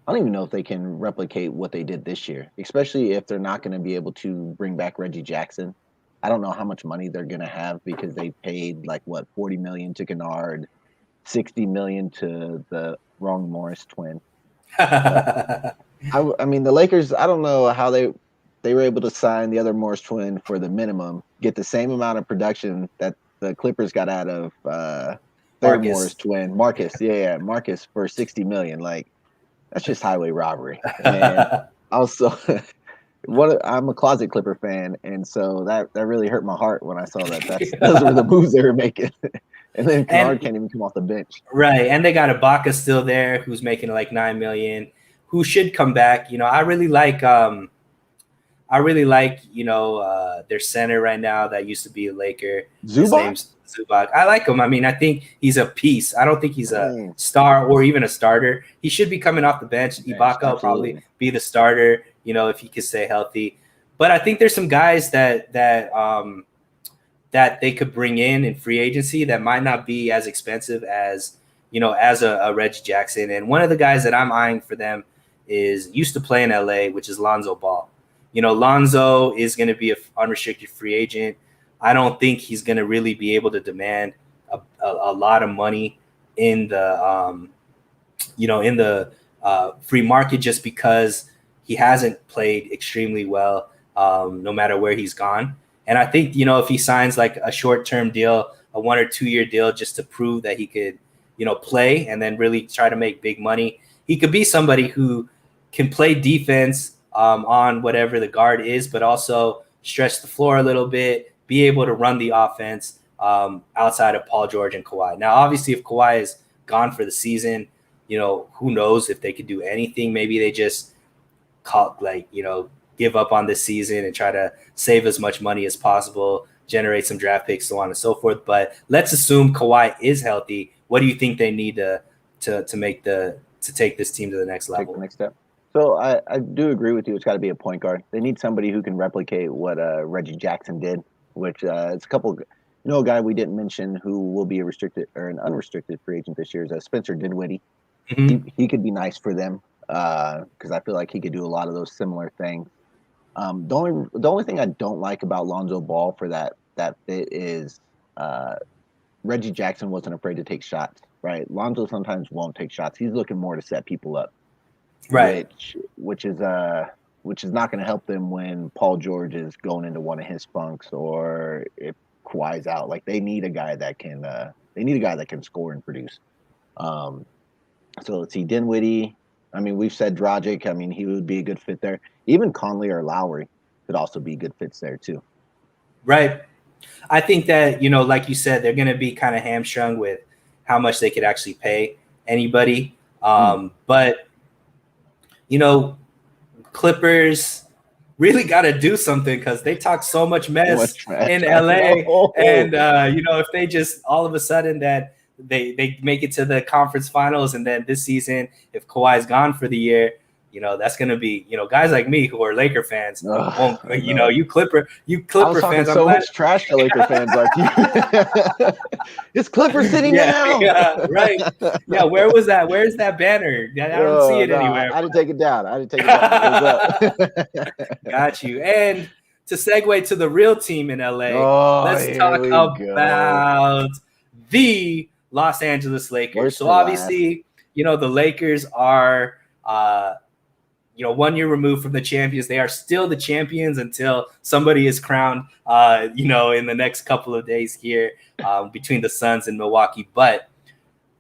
I don't even know if they can replicate what they did this year, especially if they're not going to be able to bring back Reggie Jackson. I don't know how much money they're going to have because they paid like $40 million to Kennard, $60 million to the wrong Morris twin. I mean, the Lakers, I don't know how they were able to sign the other Morris twin for the minimum, get the same amount of production that the Clippers got out of third Morris twin, Marcus. Yeah, Marcus for $60 million. Like, that's just highway robbery. And also, I'm a closet Clipper fan, and so that really hurt my heart when I saw that. Those were the moves they were making. And then Kennard can't even come off the bench. Right, and they got Ibaka still there, who's making like $9 million, who should come back. I really like their center right now that used to be a Laker. Zubac? His name's Zubac. I like him. I mean, I think he's a piece. I don't think he's a star or even a starter. He should be coming off the bench. Ibaka will probably be the starter, if he could stay healthy. But I think there's some guys that they could bring in free agency that might not be as expensive as a Reggie Jackson. And one of the guys that I'm eyeing for them used to play in LA, which is Lonzo Ball. Lonzo is going to be an unrestricted free agent. I don't think he's going to really be able to demand a lot of money in the in the free market just because he hasn't played extremely well, no matter where he's gone. And I think, if he signs like a short-term deal, a 1 or 2 year deal, just to prove that he could, play and then really try to make big money, he could be somebody who can play defense on whatever the guard is, but also stretch the floor a little bit, be able to run the offense outside of Paul George and Kawhi. Now, obviously, if Kawhi is gone for the season, who knows if they could do anything. Maybe they just give up on this season and try to save as much money as possible, generate some draft picks, so on and so forth. But let's assume Kawhi is healthy. What do you think they need to take this team to the next level? Take the next step. So I do agree with you. It's got to be a point guard. They need somebody who can replicate what Reggie Jackson did, which it's a couple. A guy we didn't mention who will be a restricted or an unrestricted free agent this year is Spencer Dinwiddie. Mm-hmm. He could be nice for them because I feel like he could do a lot of those similar things. The only thing I don't like about Lonzo Ball for that fit is Reggie Jackson wasn't afraid to take shots. Right, Lonzo sometimes won't take shots. He's looking more to set people up. Right, which is not going to help them when Paul George is going into one of his funks or if Kawhi's out. Like they need a guy that can score and produce. So let's see, Dinwiddie. I mean, we've said Dragic. I mean, he would be a good fit there. Even Conley or Lowry could also be good fits there too. Right. I think that, like you said, they're going to be kind of hamstrung with how much they could actually pay anybody. But, Clippers really got to do something because they talk so much mess in LA. And, if they just all of a sudden that they make it to the conference finals and then this season, if Kawhi's gone for the year, that's going to be, guys like me who are Laker fans won't, you Clipper fans. I'm so much trash to Laker fans like you. It's Clipper City now. Yeah, right. Yeah, where was that? Where's that banner? I don't see it anywhere. I had to take it down. Got you. And to segue to the real team in LA, let's talk about the Los Angeles Lakers. So obviously, the Lakers are 1 year removed from the champions. They are still the champions until somebody is crowned, in the next couple of days here between the Suns and Milwaukee. But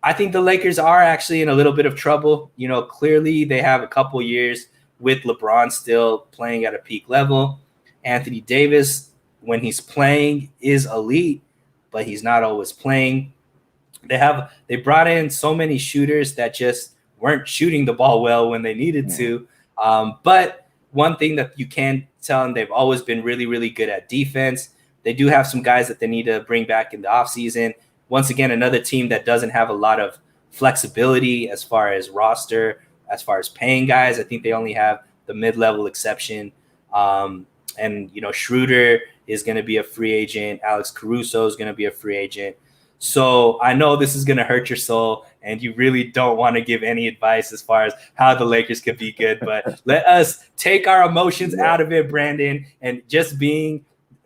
I think the Lakers are actually in a little bit of trouble. Clearly they have a couple years with LeBron still playing at a peak level. Anthony Davis, when he's playing, is elite, but he's not always playing. They brought in so many shooters that just weren't shooting the ball well when they needed to. But one thing that you can tell them, they've always been really, really good at defense. They do have some guys that they need to bring back in the offseason. Once again, another team that doesn't have a lot of flexibility as far as roster, as far as paying guys. I think they only have the mid-level exception. And Schroeder is going to be a free agent. Alex Caruso is going to be a free agent. So I know this is going to hurt your soul, and you really don't want to give any advice as far as how the Lakers could be good. But let us take our emotions out of it, Branden, and just being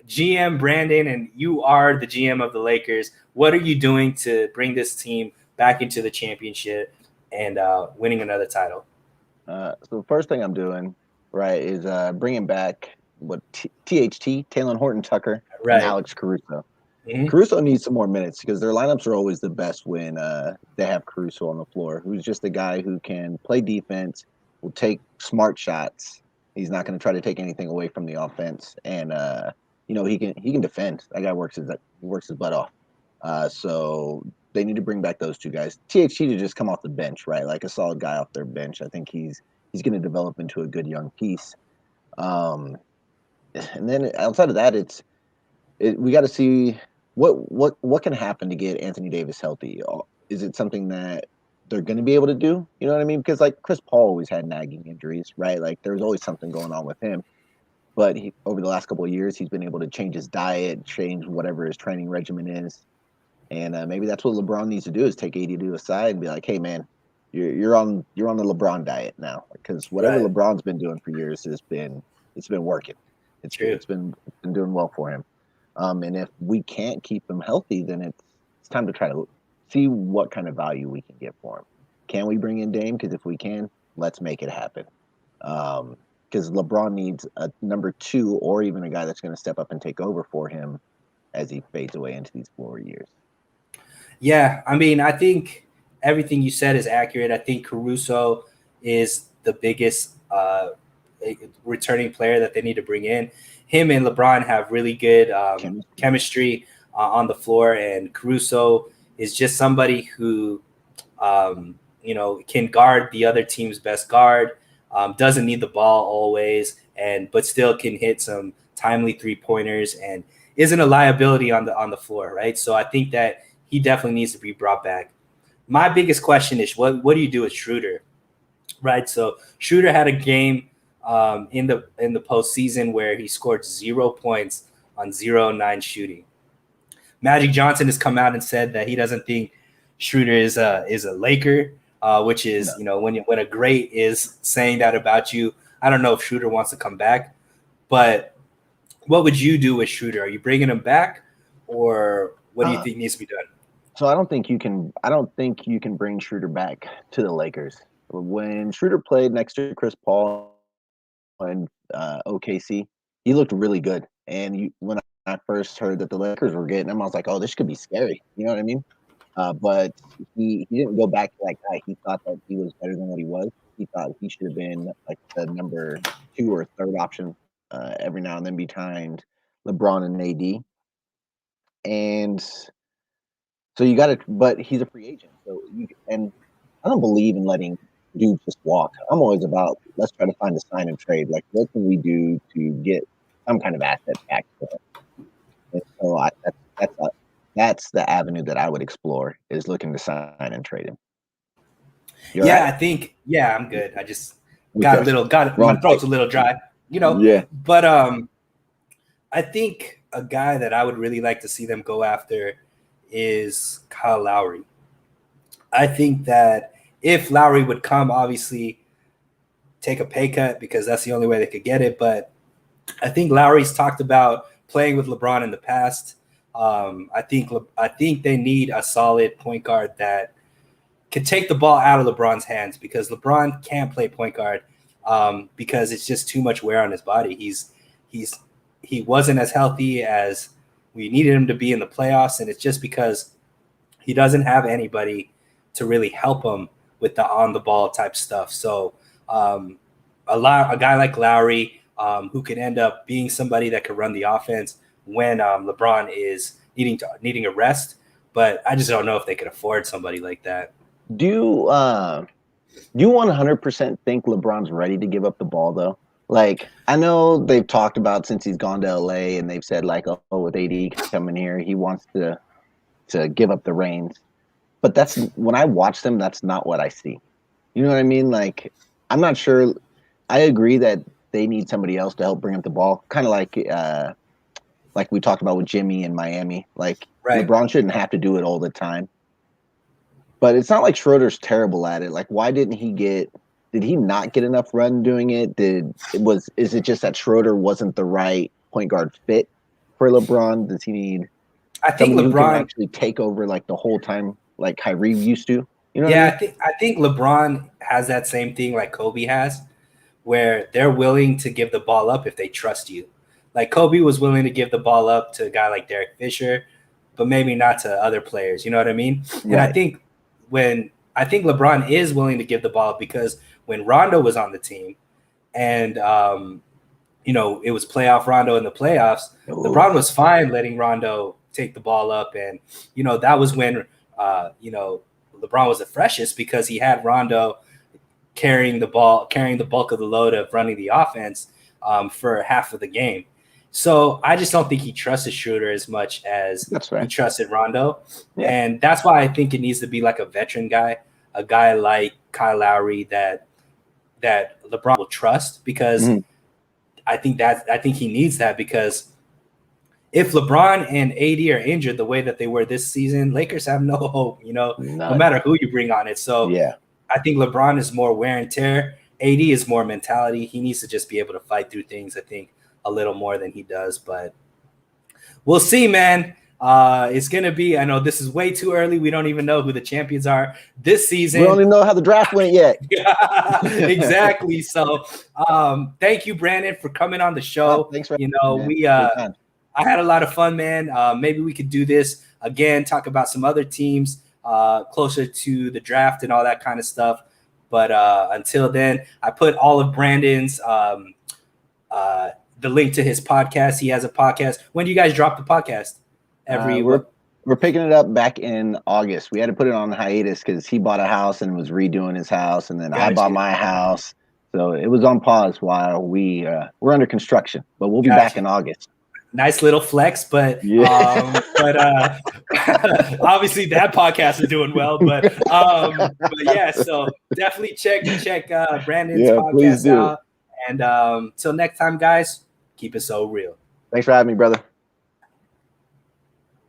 GM Branden, and you are the GM of the Lakers. What are you doing to bring this team back into the championship and winning another title? So the first thing I'm doing, right, is bringing back THT, Taylor Horton Tucker, and Alex Caruso. Mm-hmm. Caruso needs some more minutes because their lineups are always the best when they have Caruso on the floor, who's just a guy who can play defense, will take smart shots. He's not going to try to take anything away from the offense, and he can defend. That guy works his butt off. So they need to bring back those two guys. THT to just come off the bench, right? Like a solid guy off their bench. I think he's going to develop into a good young piece. And then outside of that, we got to see what can happen to get Anthony Davis healthy. Is it something that they're going to be able to do? You know what I mean? Because like Chris Paul always had nagging injuries, right? Like there's always something going on with him. But over the last couple of years, he's been able to change his diet, change whatever his training regimen is. And maybe that's what LeBron needs to do is take AD to the side and be like, hey, man, you're on the LeBron diet now. Because whatever LeBron's been doing for years it's been working. It's been doing well for him. And if we can't keep him healthy, then it's time to try to see what kind of value we can get for him. Can we bring in Dame? Because if we can, let's make it happen. Because LeBron needs a number 2 or even a guy that's going to step up and take over for him as he fades away into these 4 years. Yeah, I mean, I think everything you said is accurate. I think Caruso is the biggest returning player that they need to bring in. Him and LeBron have really good chemistry on the floor, and Caruso is just somebody who, can guard the other team's best guard, doesn't need the ball always, but still can hit some timely 3-pointers and isn't a liability on the floor, right? So I think that he definitely needs to be brought back. My biggest question is what do you do with Schroeder, right? So Schroeder had a game in the postseason where he scored 0 points on 0-9 shooting. Magic Johnson has come out and said that he doesn't think Schroeder is a Laker, which is when a great is saying that about you. I don't know if Schroeder wants to come back, but what would you do with Schroeder? Are you bringing him back, or what do you think needs to be done? So I don't think you can bring Schroeder back to the Lakers. When Schroeder played next to Chris Paul and OKC, he looked really good. And when I first heard that the Lakers were getting him, I was like, oh, this could be scary. You know what I mean? But he didn't go back to that guy. He thought that he was better than what he was. He thought he should have been like the number 2 or 3rd option every now and then behind LeBron and AD. And so you got to, but he's a free agent. And I don't believe in letting dudes just walk. I'm always about, let's try to find a sign and trade. Like, what can we do to get some kind of asset back for him? And so that's the avenue that I would explore, is looking to sign and trade him. Right? I think, I'm good. I just my throat's a little dry, Yeah. But I think a guy that I would really like to see them go after is Kyle Lowry. I think that if Lowry would come, obviously take a pay cut because that's the only way they could get it. But I think Lowry's talked about playing with LeBron in the past. I think they need a solid point guard that can take the ball out of LeBron's hands, because LeBron can't play point guard because it's just too much wear on his body. He wasn't as healthy as we needed him to be in the playoffs, and it's just because he doesn't have anybody to really help him with the on-the-ball type stuff. So a guy like Lowry who can end up being somebody that could run the offense when LeBron is needing a rest. But I just don't know if they could afford somebody like that. Do you 100% think LeBron's ready to give up the ball, though? Like, I know they've talked about since he's gone to LA, and they've said like, oh, with AD coming here, he wants to give up the reins. But that's, when I watch them, that's not what I see. You know what I mean? Like, I'm not sure. I agree that they need somebody else to help bring up the ball, kind of like we talked about with Jimmy in Miami. Like, right. LeBron shouldn't have to do it all the time. But it's not like Schroeder's terrible at it. Like, why did he not get enough run doing it? Is it just that Schroeder wasn't the right point guard fit for LeBron? Does he need I think LeBron who can actually take over like the whole time, like Kyrie used to? You know what I mean? I think LeBron has that same thing like Kobe has, where they're willing to give the ball up if they trust you. Like Kobe was willing to give the ball up to a guy like Derek Fisher, but maybe not to other players. You know what I mean? Right. And I think LeBron is willing to give the ball up, because when Rondo was on the team and, it was playoff Rondo in the playoffs, LeBron was fine letting Rondo take the ball up. And, that was when, LeBron was the freshest, because he had Rondo carrying the bulk of the load of running the offense for half of the game. So I just don't think he trusted Schroeder as much as he trusted Rondo. Yeah. And that's why I think it needs to be like a veteran guy, a guy like Kyle Lowry that LeBron will trust, because I think he needs that, because if LeBron and AD are injured the way that they were this season, Lakers have no hope, no matter who you bring on it. So yeah. I think LeBron is more wear and tear. AD is more mentality. He needs to just be able to fight through things, I think, a little more than he does. But we'll see, man. It's going to be, I know this is way too early. We don't even know who the champions are this season. We don't even know how the draft went yet. Yeah, exactly. So thank you, Branden, for coming on the show. Thanks for I had a lot of fun, man. Maybe we could do this again, talk about some other teams closer to the draft and all that kind of stuff. But until then, I put all of Branden's the link to his podcast. He has a podcast. When do you guys drop the podcast? We're picking it up back in August. We had to put it on hiatus because he bought a house and was redoing his house, and then I bought my house, so it was on pause while we're under construction. But we'll be back in August. Nice little flex, but obviously that podcast is doing well. But yeah, so definitely check Branden's podcast out. And till next time, guys, keep it so real. Thanks for having me, brother.